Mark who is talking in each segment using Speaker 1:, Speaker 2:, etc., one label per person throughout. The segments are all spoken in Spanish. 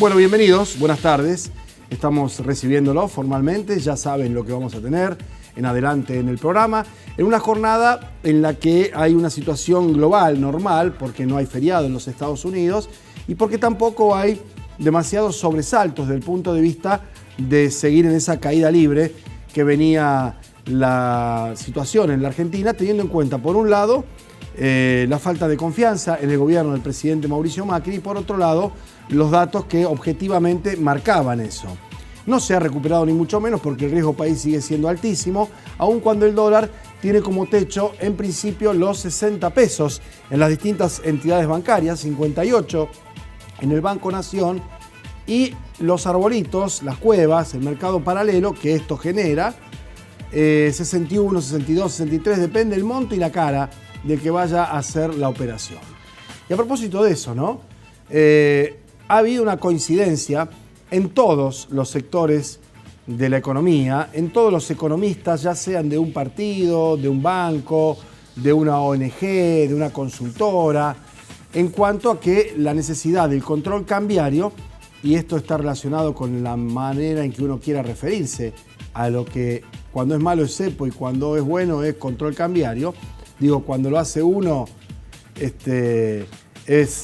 Speaker 1: Bueno, bienvenidos, buenas tardes. Estamos recibiéndolo formalmente, ya saben lo que vamos a tener en adelante en el programa, en una jornada en la que hay una situación global normal, porque no hay feriado en los Estados Unidos y porque tampoco hay demasiados sobresaltos desde el punto de vista de seguir en esa caída libre que venía la situación en la Argentina, teniendo en cuenta, por un lado, la falta de confianza en el gobierno del presidente Mauricio Macri y, por otro lado, los datos que objetivamente marcaban eso. No se ha recuperado ni mucho menos porque el riesgo país sigue siendo altísimo, aun cuando el dólar tiene como techo, en principio, los 60 pesos en las distintas entidades bancarias, 58 en el Banco Nación, y los arbolitos, las cuevas, el mercado paralelo que esto genera, 61, 62, 63, depende del monto y la cara del que vaya a hacer la operación. Y a propósito de eso, ¿no? Ha habido una coincidencia en todos los sectores de la economía, en todos los economistas, ya sean de un partido, de un banco, de una ONG, de una consultora, en cuanto a que la necesidad del control cambiario, y esto está relacionado con la manera en que uno quiera referirse a lo que cuando es malo es cepo y cuando es bueno es control cambiario. Digo, cuando lo hace uno es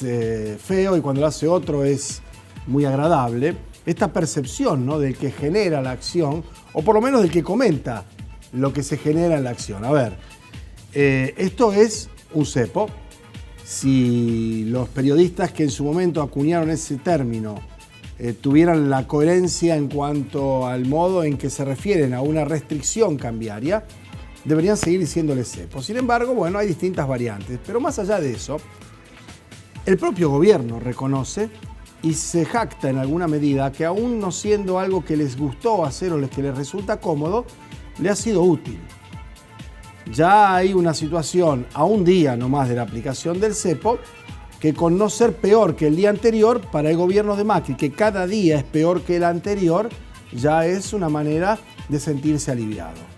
Speaker 1: feo y cuando lo hace otro es muy agradable. Esta percepción, ¿no?, del que genera la acción, o por lo menos del que comenta lo que se genera en la acción. A ver, esto es un cepo. Si los periodistas que en su momento acuñaron ese término tuvieran la coherencia en cuanto al modo en que se refieren a una restricción cambiaria, deberían seguir diciéndole cepo. Sin embargo, bueno, hay distintas variantes. Pero más allá de eso, el propio gobierno reconoce y se jacta en alguna medida que, aún no siendo algo que les gustó hacer o que les resulta cómodo, le ha sido útil. Ya hay una situación a un día nomás de la aplicación del cepo que, con no ser peor que el día anterior, para el gobierno de Macri, que cada día es peor que el anterior, ya es una manera de sentirse aliviado.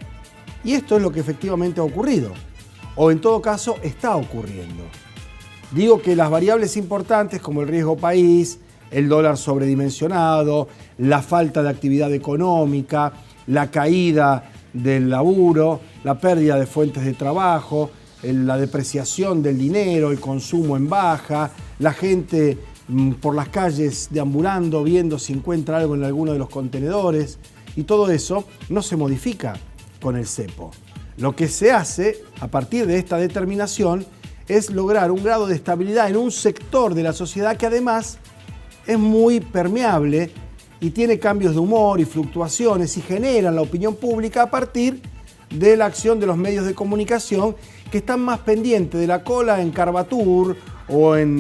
Speaker 1: Y esto es lo que efectivamente ha ocurrido, o en todo caso está ocurriendo. Digo que las variables importantes como el riesgo país, el dólar sobredimensionado, la falta de actividad económica, la caída del laburo, la pérdida de fuentes de trabajo, la depreciación del dinero, el consumo en baja, la gente por las calles deambulando, viendo si encuentra algo en alguno de los contenedores, y todo eso no se modifica con el cepo. Lo que se hace a partir de esta determinación es lograr un grado de estabilidad en un sector de la sociedad que además es muy permeable y tiene cambios de humor y fluctuaciones y generan la opinión pública a partir de la acción de los medios de comunicación, que están más pendientes de la cola en Carvatur o en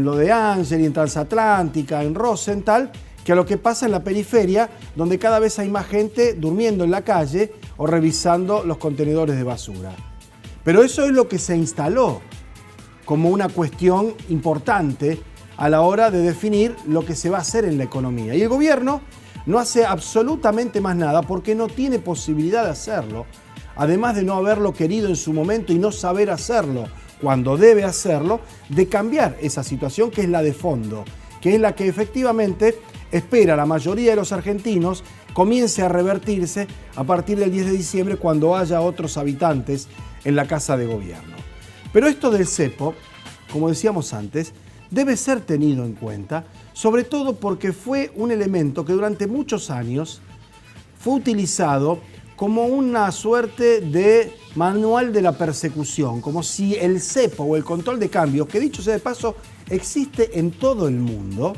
Speaker 1: lo de Ángel, en Transatlántica, en Rosenthal, que a lo que pasa en la periferia, donde cada vez hay más gente durmiendo en la calle o revisando los contenedores de basura. Pero eso es lo que se instaló como una cuestión importante a la hora de definir lo que se va a hacer en la economía. Y el gobierno no hace absolutamente más nada porque no tiene posibilidad de hacerlo, además de no haberlo querido en su momento y no saber hacerlo cuando debe hacerlo, de cambiar esa situación que es la de fondo, que es la que efectivamente espera la mayoría de los argentinos comience a revertirse a partir del 10 de diciembre, cuando haya otros habitantes en la casa de gobierno. Pero esto del cepo, como decíamos antes, debe ser tenido en cuenta, sobre todo porque fue un elemento que durante muchos años fue utilizado como una suerte de manual de la persecución, como si el cepo o el control de cambios, que dicho sea de paso, existe en todo el mundo,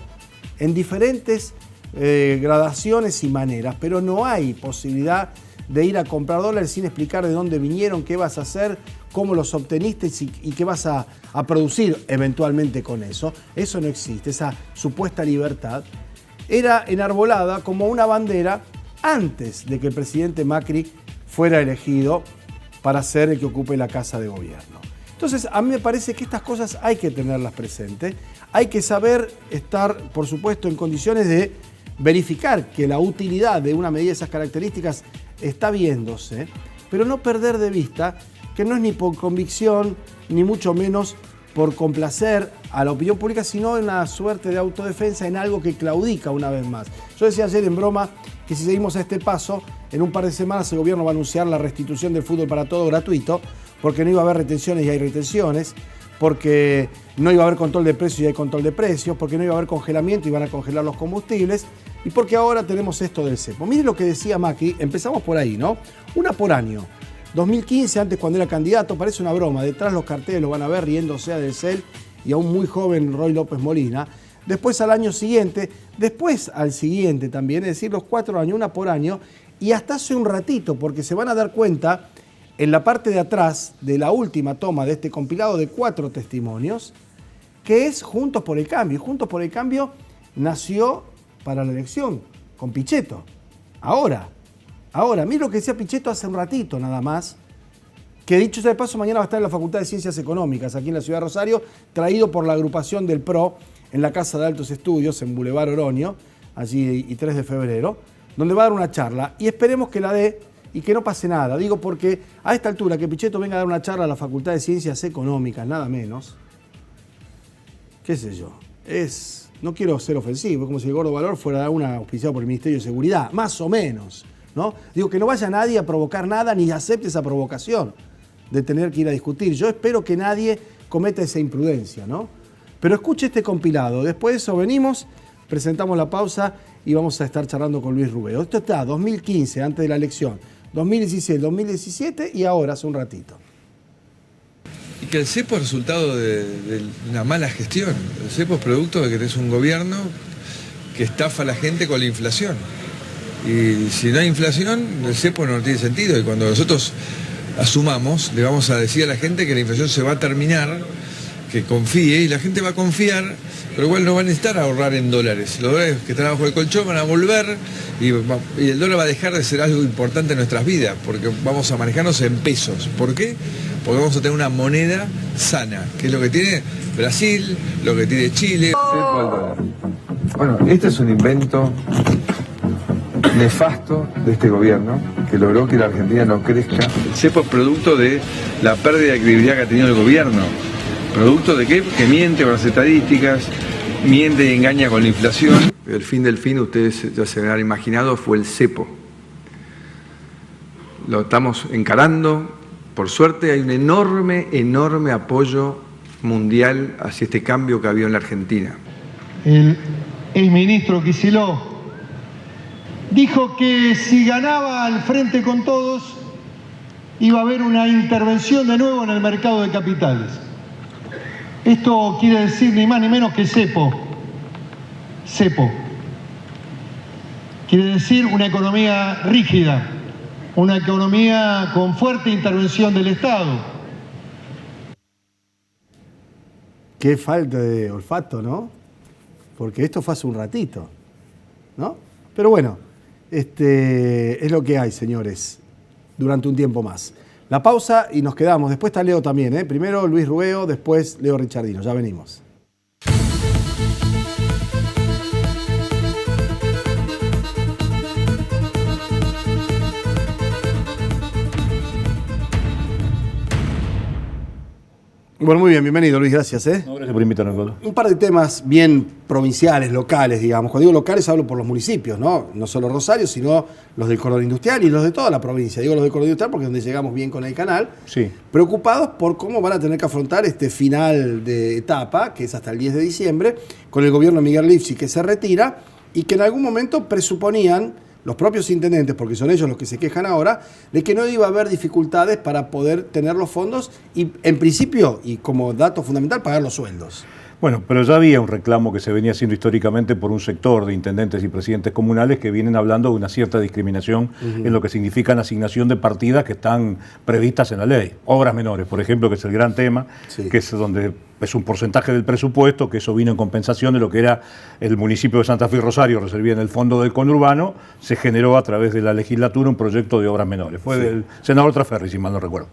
Speaker 1: en diferentes gradaciones y maneras, pero no hay posibilidad de ir a comprar dólares sin explicar de dónde vinieron, qué vas a hacer, cómo los obteniste y qué vas a producir eventualmente con eso. Eso no existe, esa supuesta libertad era enarbolada como una bandera antes de que el presidente Macri fuera elegido para ser el que ocupe la casa de gobierno. Entonces, a mí me parece que estas cosas hay que tenerlas presentes, hay que saber estar, por supuesto, en condiciones de verificar que la utilidad de una medida de esas características está viéndose, pero no perder de vista que no es ni por convicción, ni mucho menos por complacer a la opinión pública, sino en una suerte de autodefensa en algo que claudica una vez más. Yo decía ayer en broma que si seguimos a este paso, en un par de semanas el gobierno va a anunciar la restitución del fútbol para todo gratuito, porque no iba a haber retenciones y hay retenciones, porque no iba a haber control de precios y hay control de precios, porque no iba a haber congelamiento y van a congelar los combustibles, y porque ahora tenemos esto del cepo. Mire lo que decía Macri, empezamos por ahí, ¿no? Una por año. 2015, antes cuando era candidato, parece una broma, detrás los carteles lo van a ver riéndose a Delcel y a un muy joven Roy López Molina. Después al año siguiente, después al siguiente también, es decir, los 4 años, una por año, y hasta hace un ratito, porque se van a dar cuenta en la parte de atrás de la última toma de este compilado de 4 testimonios, que es Juntos por el Cambio. Y Juntos por el Cambio nació para la elección, con Pichetto. Ahora, mira lo que decía Pichetto hace un ratito nada más, que dicho sea de paso, mañana va a estar en la Facultad de Ciencias Económicas, aquí en la ciudad de Rosario, traído por la agrupación del PRO, en la Casa de Altos Estudios, en Boulevard Oroño, allí y 3 de febrero, donde va a dar una charla, y esperemos que la dé y que no pase nada. Digo porque a esta altura que Pichetto venga a dar una charla a la Facultad de Ciencias Económicas, nada menos, qué sé yo, no quiero ser ofensivo, es como si el Gordo Valor fuera una auspiciado por el Ministerio de Seguridad, más o menos, ¿no? Digo que no vaya nadie a provocar nada ni acepte esa provocación de tener que ir a discutir. Yo espero que nadie cometa esa imprudencia, ¿no? Pero escuche este compilado, después de eso venimos, presentamos la pausa y vamos a estar charlando con Luis Rubeo. Esto está 2015, antes de la elección, 2016, 2017 y ahora, hace un ratito.
Speaker 2: Y que el cepo es resultado de una mala gestión. El cepo es producto de que tenés un gobierno que estafa a la gente con la inflación. Y si no hay inflación, el cepo no tiene sentido. Y cuando nosotros asumamos, le vamos a decir a la gente que la inflación se va a terminar, que confíe, y la gente va a confiar, pero igual no va a necesitar ahorrar en dólares. Los dólares que están abajo del colchón van a volver y el dólar va a dejar de ser algo importante en nuestras vidas, porque vamos a manejarnos en pesos. ¿Por qué? Porque vamos a tener una moneda sana, que es lo que tiene Brasil, lo que tiene Chile.
Speaker 3: Bueno, este es un invento nefasto de este gobierno que logró que la Argentina no crezca.
Speaker 2: El cepo es producto de la pérdida de credibilidad que ha tenido el gobierno. ¿Producto de qué? Que miente con las estadísticas, miente y engaña con la inflación.
Speaker 3: El fin del fin, ustedes ya se habrán imaginado, fue el cepo. Lo estamos encarando. Por suerte hay un enorme apoyo mundial hacia este cambio que ha habido en la Argentina.
Speaker 4: El exministro Kicillof dijo que si ganaba al Frente con Todos iba a haber una intervención de nuevo en el mercado de capitales. Esto quiere decir ni más ni menos que cepo. Cepo. Quiere decir una economía rígida, una economía con fuerte intervención del Estado.
Speaker 1: Qué falta de olfato, ¿no? Porque esto fue hace un ratito, ¿no? Pero bueno, es lo que hay, señores, durante un tiempo más. La pausa y nos quedamos. Después está Leo también, ¿eh? Primero Luis Rubeo, después Leo Richardino. Ya venimos. Bueno, muy bien, bienvenido Luis, gracias.
Speaker 5: No, gracias por invitarnos, Carlos.
Speaker 1: Un par de temas bien provinciales, locales, digamos. Cuando digo locales hablo por los municipios, ¿no? No solo Rosario, sino los del Cordón Industrial y los de toda la provincia. Digo los del Cordón Industrial porque es donde llegamos bien con el canal.
Speaker 5: Sí.
Speaker 1: Preocupados por cómo van a tener que afrontar este final de etapa, que es hasta el 10 de diciembre, con el gobierno de Miguel Lifchit que se retira y que en algún momento presuponían los propios intendentes, porque son ellos los que se quejan ahora, de que no iba a haber dificultades para poder tener los fondos y, en principio, y como dato fundamental, pagar los sueldos.
Speaker 5: Bueno, pero ya había un reclamo que se venía haciendo históricamente por un sector de intendentes y presidentes comunales que vienen hablando de una cierta discriminación en lo que significan asignación de partidas que están previstas en la ley. Obras menores, por ejemplo, que es el gran tema, sí, que es donde es un porcentaje del presupuesto, que eso vino en compensación de lo que era el municipio de Santa Fe y Rosario, recibía en el fondo del conurbano, se generó a través de la legislatura un proyecto de obras menores. Fue del senador Traferri, si mal no recuerdo.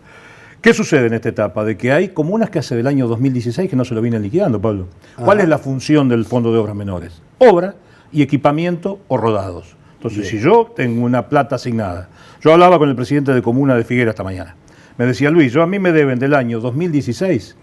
Speaker 5: ¿Qué sucede en esta etapa? De que hay comunas que hace del año 2016 que no se lo vienen liquidando, Pablo. ¿Cuál es la función del Fondo de Obras Menores? Obra y equipamiento o rodados. Entonces, si yo tengo una plata asignada, yo hablaba con el presidente de comuna de Figueras esta mañana, me decía, Luis, a mí me deben del año 2016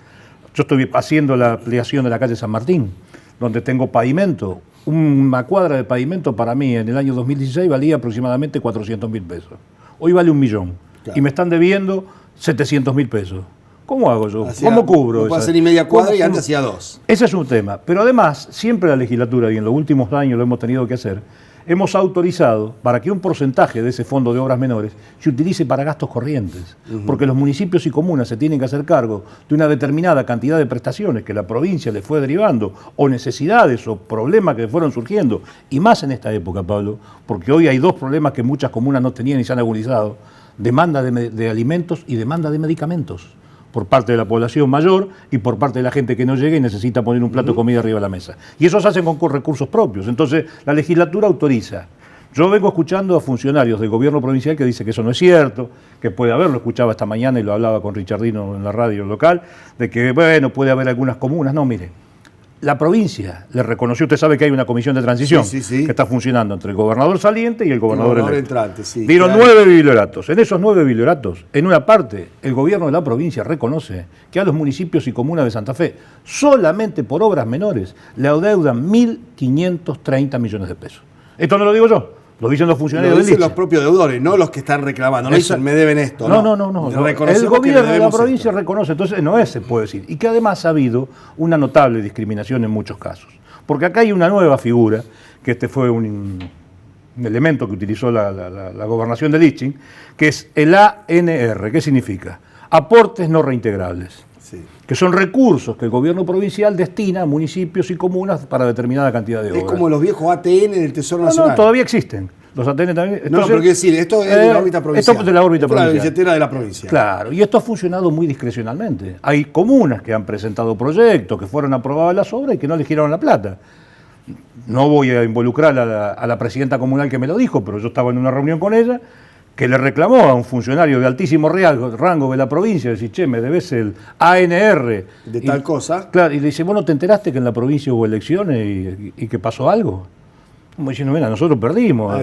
Speaker 5: Yo estoy haciendo la ampliación de la calle San Martín, donde tengo pavimento. Una cuadra de pavimento para mí en el año 2016 valía aproximadamente 400.000 pesos. Hoy vale 1 millón.
Speaker 1: Claro.
Speaker 5: Y me están debiendo 700.000 pesos. ¿Cómo hago yo? ¿Cómo cubro?
Speaker 1: No puedo hacer ni media cuadra y antes hacía 2.
Speaker 5: Ese es un tema. Pero además, siempre la legislatura, y en los últimos años lo hemos tenido que hacer, hemos autorizado para que un porcentaje de ese fondo de obras menores se utilice para gastos corrientes, porque los municipios y comunas se tienen que hacer cargo de una determinada cantidad de prestaciones que la provincia les fue derivando, o necesidades o problemas que fueron surgiendo, y más en esta época, Pablo, porque hoy hay 2 problemas que muchas comunas no tenían y se han agudizado: demanda de alimentos y demanda de medicamentos, por parte de la población mayor y por parte de la gente que no llega y necesita poner un plato de comida arriba de la mesa. Y eso se hace con recursos propios. Entonces, la legislatura autoriza. Yo vengo escuchando a funcionarios del gobierno provincial que dicen que eso no es cierto, que puede haberlo, escuchaba esta mañana y lo hablaba con Richardino en la radio local, de que, bueno, puede haber algunas comunas. No, mire, la provincia le reconoció, usted sabe que hay una comisión de transición que está funcionando entre el gobernador saliente y el gobernador electo.
Speaker 1: Entrante, sí,
Speaker 5: dieron 9 biblioratos. En esos 9 biblioratos, en una parte, el gobierno de la provincia reconoce que a los municipios y comunas de Santa Fe, solamente por obras menores, le adeudan 1.530 millones de pesos. Esto no lo digo yo, lo dicen los funcionarios
Speaker 1: Lo
Speaker 5: del
Speaker 1: dicen
Speaker 5: ICE.
Speaker 1: los propios deudores, no los que están reclamando. No dicen, me deben esto.
Speaker 5: No. El gobierno de la provincia reconoce, entonces no es, se puede decir. Y que además ha habido una notable discriminación en muchos casos. Porque acá hay una nueva figura, que este fue un elemento que utilizó la gobernación de Lichín, que es el ANR. ¿Qué significa? Aportes no reintegrables.
Speaker 1: Sí.
Speaker 5: Que son recursos que el gobierno provincial destina a municipios y comunas para determinada cantidad de obras.
Speaker 1: Es como los viejos ATN del Tesoro Nacional.
Speaker 5: No, todavía existen. Los ATN también. Entonces,
Speaker 1: no, pero quiero decir, esto es de la órbita provincial.
Speaker 5: Esto es de la órbita provincial.
Speaker 1: La billetera de la provincia.
Speaker 5: Claro, y esto ha funcionado muy discrecionalmente. Hay comunas que han presentado proyectos, que fueron aprobadas las obras y que no les giraron la plata. No voy a involucrar a la presidenta comunal que me lo dijo, pero yo estaba en una reunión con ella, que le reclamó a un funcionario de altísimo rango de la provincia, decir, che, me debes el ANR.
Speaker 1: De tal cosa.
Speaker 5: Claro, y le dice, ¿vos no te enteraste que en la provincia hubo elecciones y que pasó algo? Como diciendo, mira, nosotros perdimos.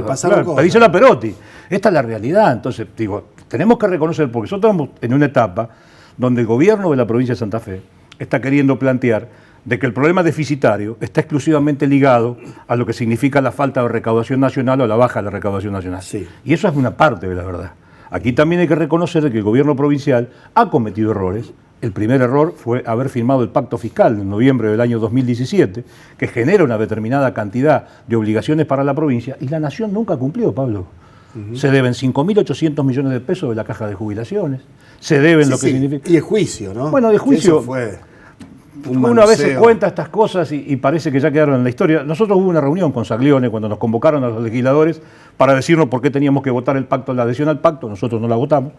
Speaker 5: Dice la Perotti. Esta es la realidad. Entonces, digo, tenemos que reconocer, porque nosotros estamos en una etapa donde el gobierno de la provincia de Santa Fe está queriendo plantear de que el problema deficitario está exclusivamente ligado a lo que significa la falta de recaudación nacional o la baja de la recaudación nacional.
Speaker 1: Sí.
Speaker 5: Y eso es una parte de la verdad. Aquí también hay que reconocer que el gobierno provincial ha cometido errores. El primer error fue haber firmado el pacto fiscal en noviembre del año 2017, que genera una determinada cantidad de obligaciones para la provincia, y la Nación nunca cumplió, Pablo. Se deben 5.800 millones de pesos de la caja de jubilaciones, se deben lo que significa...
Speaker 1: Y el juicio, ¿no?
Speaker 5: Bueno, de juicio...
Speaker 1: Eso fue...
Speaker 5: Uno a veces cuenta estas cosas y parece que ya quedaron en la historia. Nosotros hubo una reunión con Saglione cuando nos convocaron a los legisladores para decirnos por qué teníamos que votar el pacto, la adhesión al pacto. Nosotros no la votamos.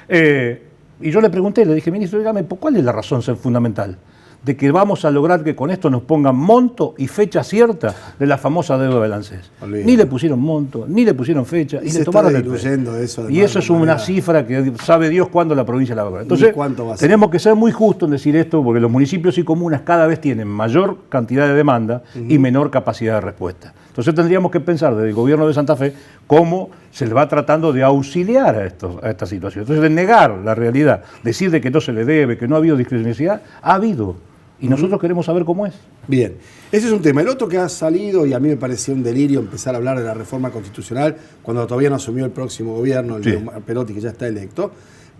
Speaker 5: Y yo le pregunté, le dije, ministro, dígame, ¿cuál es la razón fundamental de que vamos a lograr que con esto nos pongan monto y fecha cierta de la famosa deuda del ANSES? Ni le pusieron monto, ni le pusieron fecha, y le tomaron el peso. Y eso es una cifra que sabe Dios cuándo la provincia la va a cobrar. Entonces, tenemos que ser muy justos en decir esto, porque los municipios y comunas cada vez tienen mayor cantidad de demanda y menor capacidad de respuesta. Entonces tendríamos que pensar desde el gobierno de Santa Fe cómo se le va tratando de auxiliar a esta situación. Entonces, de negar la realidad, decir de que no se le debe, que no ha habido discrecionalidad, ha habido. Y nosotros queremos saber cómo es.
Speaker 1: Bien, ese es un tema. El otro que ha salido, y a mí me pareció un delirio empezar a hablar de la reforma constitucional cuando todavía no asumió el próximo gobierno, el de Perotti, que ya está electo,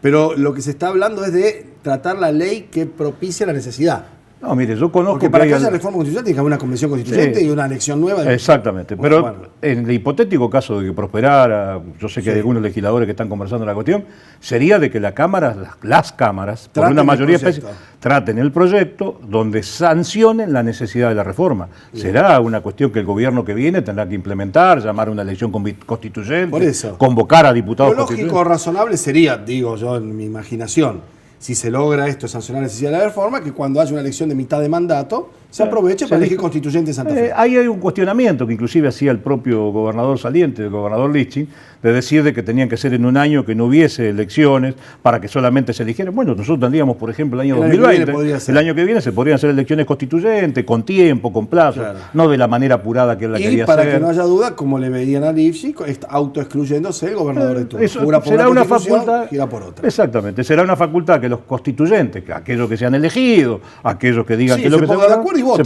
Speaker 1: pero lo que se está hablando es de tratar la ley que propicie la necesidad.
Speaker 5: No, mire, yo conozco...
Speaker 1: Porque para que haya reforma constitucional tiene que haber una convención constituyente y una elección nueva.
Speaker 5: Exactamente, pero en el hipotético caso de que prosperara, yo sé que hay algunos legisladores que están conversando la cuestión, sería de que las cámaras, por una mayoría especial, traten el proyecto donde sancionen la necesidad de la reforma. Será una cuestión que el gobierno que viene tendrá que implementar, llamar a una elección constituyente, convocar a diputados constituyentes.
Speaker 1: Lo lógico, razonable sería, digo yo en mi imaginación, si se logra esto, sancionar la necesidad de la reforma, que cuando haya una elección de mitad de mandato, se aproveche para elegir constituyente de Santa Fe.
Speaker 5: Ahí hay un cuestionamiento que inclusive hacía el propio gobernador saliente, el gobernador Lichting, de decir de que tenían que ser en un año que no hubiese elecciones para que solamente se eligieran. Bueno, nosotros tendríamos, por ejemplo, el año 2020, el año que viene se podrían hacer elecciones constituyentes, con tiempo, con plazo, claro, no de la manera apurada que él la quería hacer.
Speaker 1: Y para que no haya duda, como le veían a Lipschitz, autoexcluyéndose el gobernador de turno.
Speaker 5: Eso será una facultad,
Speaker 1: gira por otra.
Speaker 5: Exactamente, será una facultad que los constituyentes, que aquellos que se han elegido, aquellos que digan que es lo que se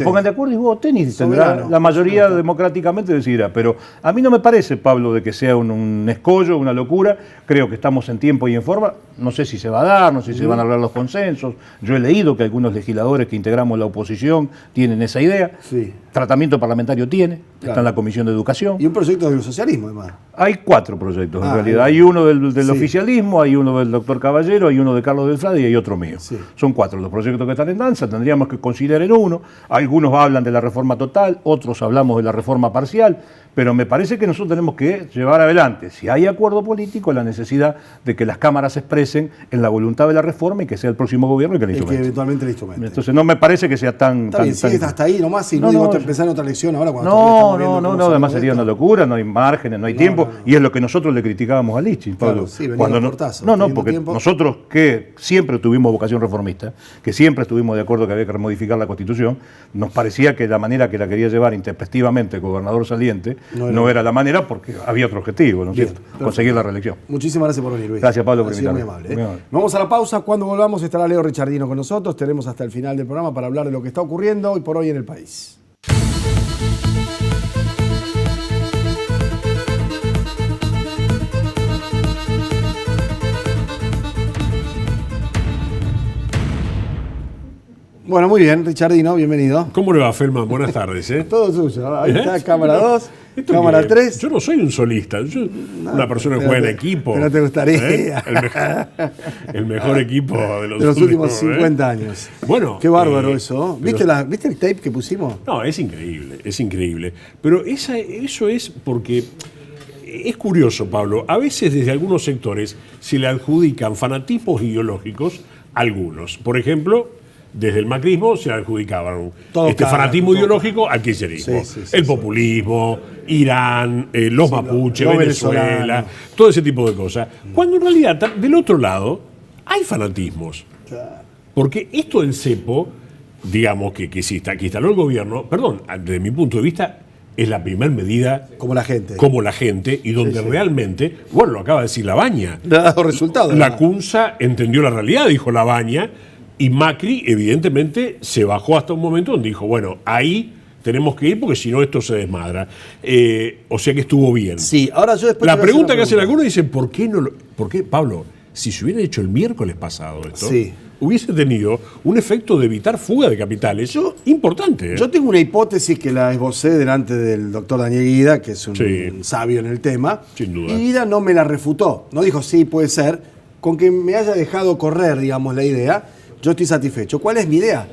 Speaker 5: pongan de acuerdo y voten, y tendrá la mayoría democráticamente decidirá. Pero a mí no me parece, Pablo, de que sea un escollo, una locura. Creo que estamos en tiempo y en forma. No sé si se va a dar, no sé si se van a hablar los consensos. Yo he leído que algunos legisladores que integramos la oposición tienen esa idea.
Speaker 1: Sí.
Speaker 5: Tratamiento parlamentario tiene, claro, está en la Comisión de Educación.
Speaker 1: Y un proyecto del socialismo, además.
Speaker 5: Hay 4 proyectos, en realidad. Hay uno del oficialismo, hay uno del doctor Caballero, hay uno de Carlos Delfrade y hay otro mío. Sí. Son 4 los proyectos que están en danza, tendríamos que considerar en uno. Algunos hablan de la reforma total, otros hablamos de la reforma parcial, pero me parece que nosotros tenemos que llevar adelante, si hay acuerdo político, la necesidad de que las cámaras se expresen en la voluntad de la reforma y que sea el próximo gobierno el que la instrumente.
Speaker 1: Que eventualmente la instrumente.
Speaker 5: Entonces no me parece que sea tan...
Speaker 1: Está bien, sigue hasta ahí nomás y no digo empezar otra lección ahora cuando
Speaker 5: no, además sería una locura, no hay márgenes, no hay tiempo, y es lo que nosotros le criticábamos a Lichting, Pablo.
Speaker 1: Claro, sí, cuando
Speaker 5: porque tiempo. Nosotros que siempre tuvimos vocación reformista, que siempre estuvimos de acuerdo que había que modificar la Constitución, nos parecía que la manera que la quería llevar intempestivamente el gobernador saliente no era la manera, porque había otro objetivo, ¿no es cierto? Conseguir la reelección.
Speaker 1: Muchísimas gracias por venir, Luis.
Speaker 5: Gracias, Pablo, por invitarme.
Speaker 1: Muy amable. Muy amable. Vamos a la pausa. Cuando volvamos estará Leo Richardino con nosotros. Tenemos hasta el final del programa para hablar de lo que está ocurriendo hoy por hoy en el país. Bueno, muy bien, Richardino, bienvenido.
Speaker 6: ¿Cómo le va, Feldman? Buenas tardes.
Speaker 1: Todo suyo. Ahí está, cámara 2, cámara 3.
Speaker 6: Yo no soy un solista, yo soy una persona que juega en equipo.
Speaker 1: Pero te gustaría.
Speaker 6: El mejor equipo de los
Speaker 1: últimos 50 años.
Speaker 6: Bueno.
Speaker 1: Qué bárbaro eso. ¿Viste el tape que pusimos?
Speaker 6: No, es increíble, es increíble. Pero eso es porque... Es curioso, Pablo. A veces desde algunos sectores se le adjudican fanatismos ideológicos a algunos. Por ejemplo... Desde el macrismo se adjudicaban fanatismo ideológico al kirchnerismo. El populismo, Irán, los mapuches, Venezuela, todo ese tipo de cosas. Cuando en realidad, del otro lado, hay fanatismos. Porque esto del cepo, digamos que si instaló el gobierno, perdón, desde mi punto de vista, es la primera medida
Speaker 1: como la gente
Speaker 6: y donde realmente, bueno, lo acaba de decir Labaña.
Speaker 1: Le ha dado resultados.
Speaker 6: La CUNSA entendió la realidad, dijo Labaña. Y Macri, evidentemente, se bajó hasta un momento donde dijo, bueno, ahí tenemos que ir porque si no esto se desmadra. O sea que estuvo bien.
Speaker 1: Sí, ahora yo después...
Speaker 6: La pregunta que hacen algunos dicen, ¿por qué, Pablo, si se hubiera hecho el miércoles pasado esto, hubiese tenido un efecto de evitar fuga de capitales importante?
Speaker 1: Yo tengo una hipótesis que la esbocé delante del doctor Daniel Guida, que es un sabio en el tema.
Speaker 6: Sin duda.
Speaker 1: Y Guida no me la refutó. No dijo, sí, puede ser. Con que me haya dejado correr, digamos, la idea... Yo estoy satisfecho. ¿Cuál es mi idea?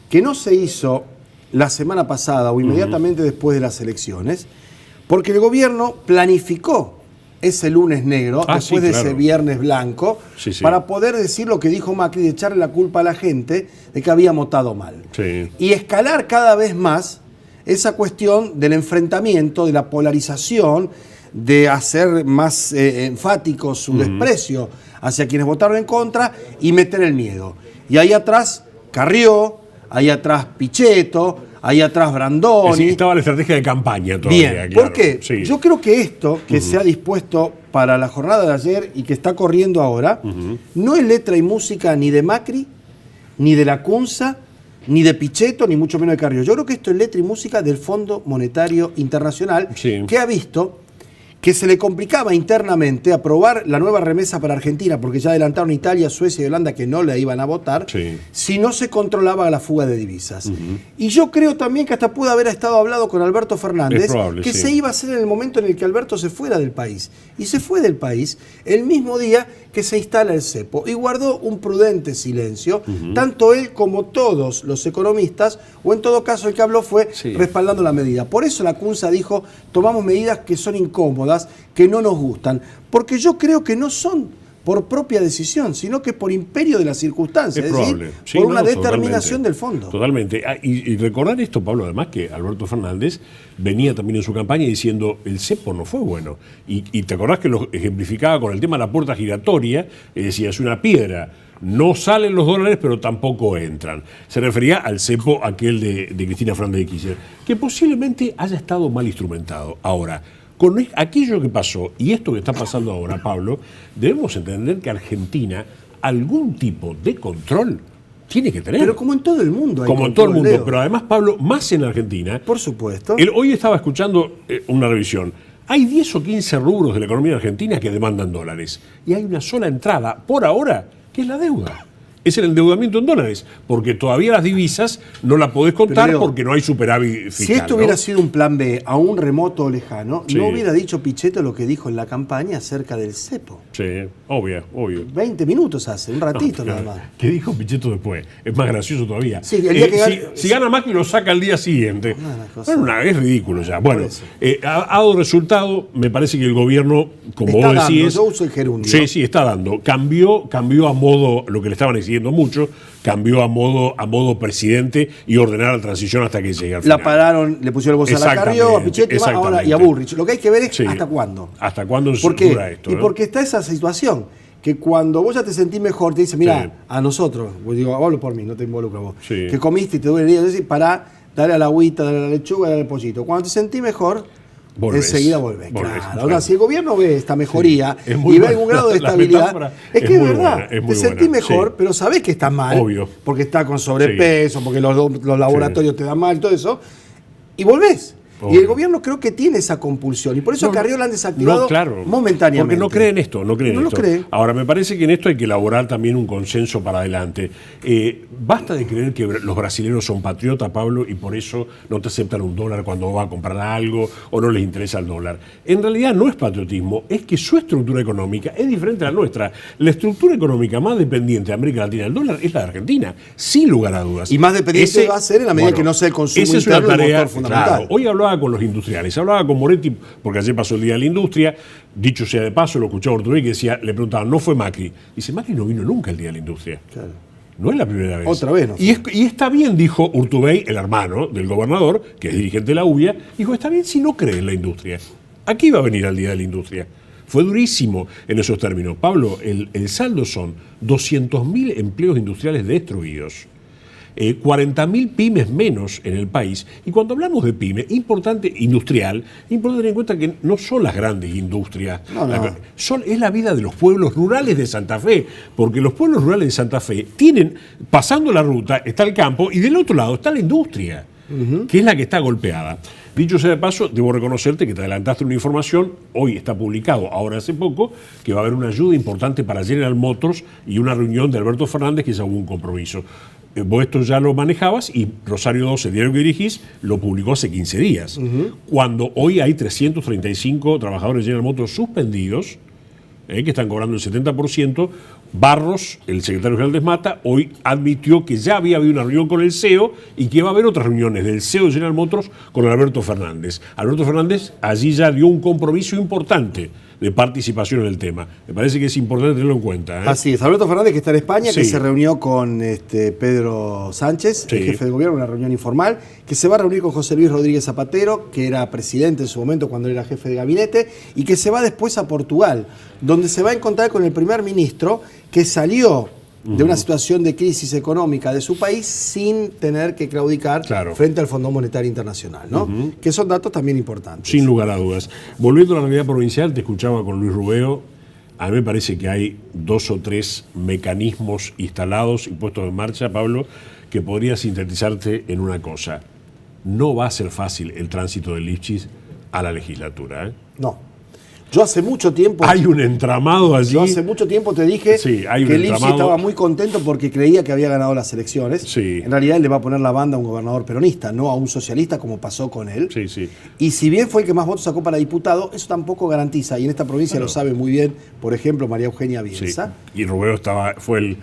Speaker 1: Que no se hizo la semana pasada o inmediatamente después de las elecciones, porque el gobierno planificó ese lunes negro, después de ese viernes blanco, para poder decir lo que dijo Macri, de echarle la culpa a la gente de que había votado mal. Y escalar cada vez más esa cuestión del enfrentamiento, de la polarización, de hacer más enfático su desprecio hacia quienes votaron en contra y meter el miedo. Y ahí atrás Carrió, ahí atrás Pichetto, ahí atrás Brandoni.
Speaker 6: Es decir, estaba la estrategia de campaña todavía.
Speaker 1: Bien, claro. ¿Por qué? Yo creo que esto que se ha dispuesto para la jornada de ayer y que está corriendo ahora, no es letra y música ni de Macri, ni de la CUNSA, ni de Pichetto, ni mucho menos de Carrió. Yo creo que esto es letra y música del Fondo Monetario Internacional, que ha visto que se le complicaba internamente aprobar la nueva remesa para Argentina, porque ya adelantaron Italia, Suecia y Holanda que no la iban a votar, si no se controlaba la fuga de divisas. Y yo creo también que hasta pudo haber estado hablado con Alberto Fernández, que se iba a hacer en el momento en el que Alberto se fuera del país. Y se fue del país el mismo día que se instala el cepo, y guardó un prudente silencio, tanto él como todos los economistas, o en todo caso el que habló fue respaldando la medida. Por eso la CUNSA dijo, tomamos medidas que son incómodas, que no nos gustan, porque yo creo que no son por propia decisión, sino que por imperio de las circunstancias,
Speaker 6: Es
Speaker 1: es decir,
Speaker 6: probable. Sí,
Speaker 1: por una
Speaker 6: no,
Speaker 1: determinación
Speaker 6: totalmente.
Speaker 1: del fondo.
Speaker 6: Totalmente. Y recordar esto, Pablo, además que Alberto Fernández venía también en su campaña diciendo el cepo no fue bueno. Y te acordás que lo ejemplificaba con el tema de la puerta giratoria, decía, es una piedra. No salen los dólares, pero tampoco entran. Se refería al cepo aquel de Cristina Fernández de Kirchner, que posiblemente haya estado mal instrumentado. Ahora, con aquello que pasó y esto que está pasando ahora, Pablo, debemos entender que Argentina algún tipo de control tiene que tener.
Speaker 1: Pero como en todo el mundo. Hay
Speaker 6: como en todo el
Speaker 1: control,
Speaker 6: mundo,
Speaker 1: Leo.
Speaker 6: pero además, Pablo, más en Argentina.
Speaker 1: Por supuesto.
Speaker 6: Hoy estaba escuchando una revisión. Hay 10 o 15 rubros de la economía argentina que demandan dólares. Y hay una sola entrada, por ahora, que es la deuda. Es el endeudamiento en dólares, porque todavía las divisas no las podés contar
Speaker 1: Pero, Leo,
Speaker 6: porque no hay superávit fiscal.
Speaker 1: Si esto hubiera sido un plan B a un remoto o lejano,
Speaker 6: Sí.
Speaker 1: no hubiera dicho Pichetto lo que dijo en la campaña acerca del cepo.
Speaker 6: Sí, obvio.
Speaker 1: 20 minutos hace, un ratito nada más.
Speaker 6: ¿Qué dijo Pichetto después? Es más gracioso todavía.
Speaker 1: Sí, el día que gane-
Speaker 6: si gana Macri lo saca al día siguiente.
Speaker 1: Una cosa-
Speaker 6: Bueno, es ridículo ya. Bueno,
Speaker 1: eso.
Speaker 6: ha dado resultado. Me parece que el gobierno, como
Speaker 1: Está
Speaker 6: vos
Speaker 1: dando,
Speaker 6: decís.
Speaker 1: yo uso el gerundio.
Speaker 6: Sí, está dando. Cambió a modo, lo que le estaban exigiendo mucho, cambió a modo presidente y ordenar la transición hasta que llegue al final.
Speaker 1: La pararon, le pusieron el bolso a la Carrió, a Pichetto ahora, y a Bullrich. Lo que hay que ver es
Speaker 6: Sí.
Speaker 1: hasta cuándo.
Speaker 6: ¿Hasta cuándo
Speaker 1: ¿Por qué?
Speaker 6: dura esto?
Speaker 1: Y porque está esa situación, que cuando vos ya te sentís mejor, te dice, mira,
Speaker 6: Sí.
Speaker 1: a nosotros, vos digo, hablo por mí, no te involucro a vos,
Speaker 6: Sí.
Speaker 1: que comiste y te duele el hígado, decís, pará, dale a la agüita, dale a la lechuga, dale al pollito. Cuando te sentís mejor,
Speaker 6: Volvés.
Speaker 1: enseguida volvés.
Speaker 6: Volvés,
Speaker 1: Claro.
Speaker 6: claro.
Speaker 1: Ahora, si el gobierno ve esta mejoría
Speaker 6: Sí. Es muy
Speaker 1: y ve
Speaker 6: buena.
Speaker 1: algún grado de
Speaker 6: La
Speaker 1: estabilidad,
Speaker 6: metáfora
Speaker 1: es que
Speaker 6: es
Speaker 1: es
Speaker 6: muy
Speaker 1: verdad,
Speaker 6: buena, es muy
Speaker 1: te sentís
Speaker 6: buena,
Speaker 1: mejor,
Speaker 6: sí.
Speaker 1: pero sabés que estás mal,
Speaker 6: Obvio.
Speaker 1: porque está con sobrepeso, porque los laboratorios te dan mal, todo eso, y volvés. Y
Speaker 6: Obvio.
Speaker 1: el gobierno creo que tiene esa compulsión, y por eso
Speaker 6: No,
Speaker 1: a Carrió la han desactivado
Speaker 6: no, claro,
Speaker 1: momentáneamente.
Speaker 6: Porque no cree en esto, no cree en
Speaker 1: No lo
Speaker 6: esto.
Speaker 1: cree.
Speaker 6: Ahora, me parece que en esto hay que elaborar también un consenso para adelante. Basta de creer que los brasileños son patriotas, Pablo, y por eso no te aceptan un dólar cuando vas a comprar algo o no les interesa el dólar. En realidad no es patriotismo, es que su estructura económica es diferente a la nuestra. La estructura económica más dependiente de América Latina del dólar es la de Argentina, sin lugar a dudas.
Speaker 1: Y más dependiente va a ser en la medida que no sea el consumo
Speaker 6: esa es una
Speaker 1: interno el
Speaker 6: tarea
Speaker 1: motor fundamental.
Speaker 6: Claro, hoy hablaba con los industriales, hablaba con Moretti, porque ayer pasó el Día de la Industria, dicho sea de paso, lo escuchaba Urtubey que decía, le preguntaban, ¿no fue Macri? Dice, Macri no vino nunca el Día de la Industria.
Speaker 1: Claro.
Speaker 6: No es la primera vez.
Speaker 1: Otra vez, ¿no?
Speaker 6: Y está bien, dijo Urtubey, el hermano del gobernador, que es dirigente de la UBIA, dijo, está bien si no cree en la industria. Aquí va a venir al Día de la Industria. Fue durísimo en esos términos. Pablo, el saldo son 200.000 empleos industriales destruidos. 40.000 pymes menos en el país. Y cuando hablamos de pyme, industrial, importante tener en cuenta que no son las grandes industrias.
Speaker 1: No.
Speaker 6: Es la vida de los pueblos rurales de Santa Fe, porque los pueblos rurales de Santa Fe tienen, pasando la ruta, está el campo y del otro lado está la industria, que es la que está golpeada. Dicho sea de paso, debo reconocerte que te adelantaste una información, hoy está publicado, ahora hace poco, que va a haber una ayuda importante para General Motors y una reunión de Alberto Fernández, que ya hubo un compromiso. Vos esto ya lo manejabas y Rosario 12, el diario que dirigís, lo publicó hace 15 días. Cuando hoy hay 335 trabajadores de General Motors suspendidos, que están cobrando el 70%, Barros, el secretario general de ESMATA, hoy admitió que ya había habido una reunión con el CEO y que va a haber otras reuniones del CEO de General Motors con Alberto Fernández. Alberto Fernández allí ya dio un compromiso importante de participación en el tema. Me parece que es importante tenerlo en cuenta.
Speaker 1: Así es, Alberto Fernández, que está en España, que
Speaker 6: Sí.
Speaker 1: se reunió con Pedro Sánchez,
Speaker 6: Sí.
Speaker 1: el jefe del gobierno, una reunión informal, que se va a reunir con José Luis Rodríguez Zapatero, que era presidente en su momento cuando era jefe de gabinete, y que se va después a Portugal, donde se va a encontrar con el primer ministro que salió de una situación de crisis económica de su país sin tener que claudicar
Speaker 6: Claro.
Speaker 1: frente al Fondo Monetario Internacional, ¿no? Que son datos también importantes.
Speaker 6: Sin lugar a dudas. Volviendo a la realidad provincial, te escuchaba con Luis Rubeo. A mí me parece que hay 2 o 3 mecanismos instalados y puestos en marcha, Pablo, que podría sintetizarte en una cosa. No va a ser fácil el tránsito del Lifchis a la legislatura.
Speaker 1: No. Yo hace mucho tiempo...
Speaker 6: Hay un entramado allí.
Speaker 1: Yo hace mucho tiempo te dije
Speaker 6: Sí, hay un
Speaker 1: que Lipsi
Speaker 6: entramado.
Speaker 1: estaba muy contento porque creía que había ganado las elecciones.
Speaker 6: Sí.
Speaker 1: En realidad él le va a poner la banda a un gobernador peronista, no a un socialista como pasó con él.
Speaker 6: Sí, sí.
Speaker 1: Y si bien fue el que más votos sacó para diputado, eso tampoco garantiza. Y en esta provincia lo sabe muy bien, por ejemplo, María Eugenia
Speaker 6: Sí.
Speaker 1: Bielsa.
Speaker 6: Y Rubeo fue
Speaker 1: El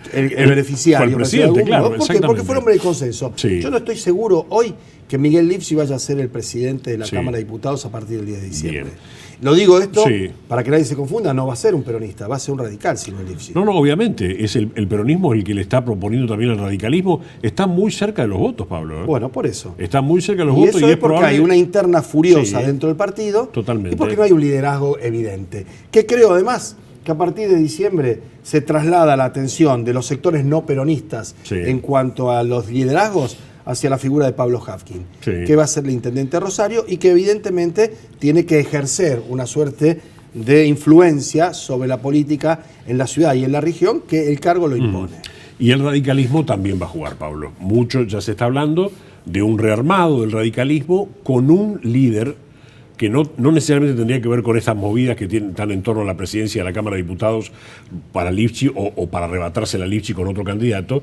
Speaker 1: beneficiario.
Speaker 6: Fue el presidente,
Speaker 1: ¿por qué?
Speaker 6: claro.
Speaker 1: Porque
Speaker 6: exactamente.
Speaker 1: fue el hombre del consenso.
Speaker 6: Sí.
Speaker 1: Yo no estoy seguro hoy que Miguel Lifchi vaya a ser el presidente de la
Speaker 6: Sí.
Speaker 1: Cámara de Diputados a partir del 10 de diciembre.
Speaker 6: Bien.
Speaker 1: Lo digo esto
Speaker 6: Sí.
Speaker 1: para que nadie se confunda, no va a ser un peronista, va a ser un radical si no es Lifchi.
Speaker 6: No, obviamente, es el peronismo el que le está proponiendo también al radicalismo. Está muy cerca de los votos, Pablo.
Speaker 1: Bueno, por eso.
Speaker 6: Está muy cerca de los
Speaker 1: Y
Speaker 6: votos
Speaker 1: eso es porque
Speaker 6: probable.
Speaker 1: hay una interna furiosa
Speaker 6: Sí.
Speaker 1: dentro del partido.
Speaker 6: Totalmente.
Speaker 1: Y porque no hay un liderazgo evidente. Que creo además que a partir de diciembre se traslada la atención de los sectores no peronistas
Speaker 6: Sí.
Speaker 1: en cuanto a los liderazgos hacia la figura de Pablo Hafkin,
Speaker 6: Sí.
Speaker 1: que va a ser el intendente de Rosario y que evidentemente tiene que ejercer una suerte de influencia sobre la política en la ciudad y en la región que el cargo lo impone.
Speaker 6: Y el radicalismo también va a jugar, Pablo. Mucho ya se está hablando de un rearmado del radicalismo con un líder que no necesariamente tendría que ver con estas movidas que están en torno a la presidencia de la Cámara de Diputados para Lifchi o para arrebatársela a Lifchi con otro candidato,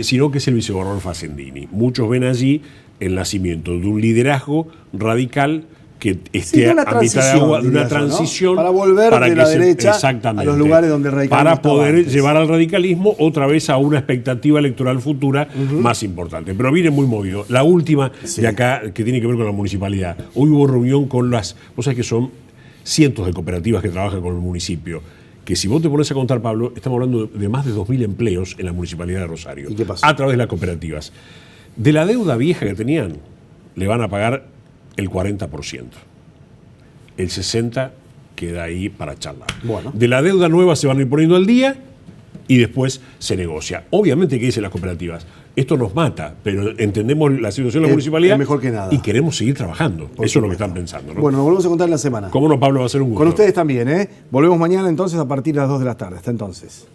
Speaker 6: sino que es el vicegobernador Facendini. Muchos ven allí el nacimiento de un liderazgo radical que esté
Speaker 1: de una
Speaker 6: a mitad de agua, de
Speaker 1: diría
Speaker 6: una
Speaker 1: yo, ¿no?
Speaker 6: transición
Speaker 1: Para volver de
Speaker 6: que
Speaker 1: la derecha
Speaker 6: exactamente,
Speaker 1: a los lugares donde el radicalismo
Speaker 6: para
Speaker 1: estaba
Speaker 6: poder
Speaker 1: antes.
Speaker 6: llevar al radicalismo otra vez a una expectativa electoral futura más importante. Pero viene muy movido. La última
Speaker 1: Sí.
Speaker 6: de acá, que tiene que ver con la municipalidad. Hoy hubo reunión con vos sabés que son cientos de cooperativas que trabajan con el municipio. Que si vos te pones a contar, Pablo, estamos hablando de más de 2.000 empleos en la municipalidad de Rosario.
Speaker 1: ¿Y qué pasó?
Speaker 6: A través de las cooperativas. De la deuda vieja que tenían, le van a pagar el 40%. El 60% queda ahí para charlar.
Speaker 1: Bueno.
Speaker 6: De la deuda nueva se van a ir poniendo al día y después se negocia. Obviamente, ¿qué dicen las cooperativas? Esto nos mata, pero entendemos la situación de la municipalidad
Speaker 1: es mejor que nada.
Speaker 6: y queremos seguir trabajando.
Speaker 1: Por
Speaker 6: Eso es lo que
Speaker 1: supuesto.
Speaker 6: están pensando, ¿no?
Speaker 1: Bueno, nos volvemos a contar en la semana.
Speaker 6: ¿Cómo no, Pablo? Va a ser un gusto.
Speaker 1: Con ustedes también, ¿eh? Volvemos mañana entonces a partir de las 2 de la tarde. Hasta entonces.